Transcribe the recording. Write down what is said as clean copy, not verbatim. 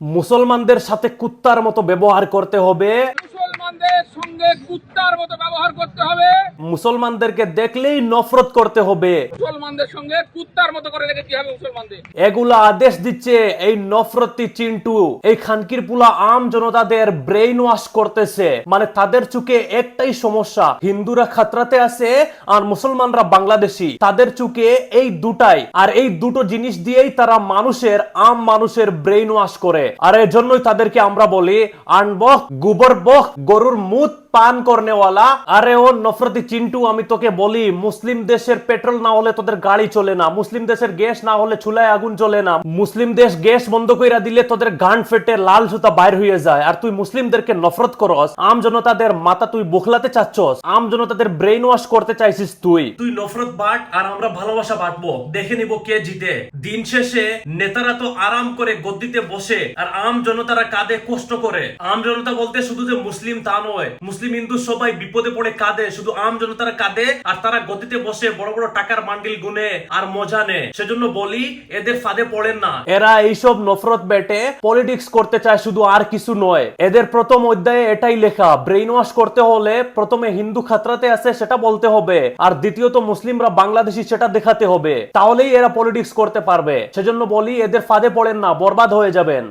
মুসলমানদের সাথে কুত্তার মতো ব্যবহার করতে হবে। মুসলমানদের সঙ্গে কুত্তার মতো ব্যবহার করতে হবে। মুসলমানদেরকে দেখলেই নফরত করতে হবে। মুসলমানদের সঙ্গে কুত্তার মতো করে রেখে কি হবে মুসলমানদের? এগুলা আদেশ দিচ্ছে এই নফরতি চিন্টু, এই খানকির পুলা আম জনতাদের ব্রেইন ওয়াশ করতেছে। মানে তাদের চোখে একটাই সমস্যা, হিন্দুরা খাতরাতে আছে আর মুসলমানরা বাংলাদেশি। তাদের চোখে এই দুটাই, আর এই দুটো জিনিস দিয়েই তারা মানুষের ব্রেইন ওয়াশ করে। আর এর জন্যই তাদেরকে আমরা বলি আনবখ গোবর বখ গরুর মুত পান করনেওয়ালা। আরে ও নফরতি চিন্টু, আমি তোকে বলি, মুসলিম দেশের পেট্রোল না হলে তোদের গাড়ি চলে না, মুসলিম দেশের গ্যাস না হলে চুলায় আগুন চলে না, মুসলিম দেশ গ্যাস বন্ধ কইরা দিলে তোদের গান ফেটে লাল জুতা বাইর হয়ে যায়। আর তুই মুসলিমদেরকে নফরত করস, আম জনতাদের মাথা তুই বোখলাতে চাচ্ছস, আম জনতাদের ব্রেইন ওয়াশ করতে চাইছিস। তুই নফরত বাট আর আমরা ভালোবাসা বাটবো, দেখে নিব কে জিতে। দিন শেষে নেতারা তো আরাম করে গদ্দিতে বসে আর আম জনতারা কাঁদে কষ্ট করে। আম জনতা বলতে শুধু যে মুসলিম তা নয়, মুসলিম হিন্দু সবাই বিপদে পড়ে কাঁদে, শুধু আম জনতারা কাঁদে আর তারা গদিতে বসে বড় বড় টাকার বান্ডিল গুনে আর মজা নেয়। সেজন্য বলি এদের ফাঁদে পড়েন না। এরা এইসব নফরত বেটে পলিটিক্স করতে চায় শুধু, আর কিছু নয়। এদের প্রথম অধ্যায়ে এটাই লেখা, ব্রেইন ওয়াশ করতে হলে প্রথমে হিন্দু খাতরাতে আছে সেটা বলতে হবে, আর দ্বিতীয়ত মুসলিমরা বাংলাদেশি সেটা দেখাতে হবে, তাহলেই এরা পলিটিক্স করতে পারবে। সেজন্য বলি এদের ফাঁদে পড়েন না, বরবাদ হয়ে যাবেন।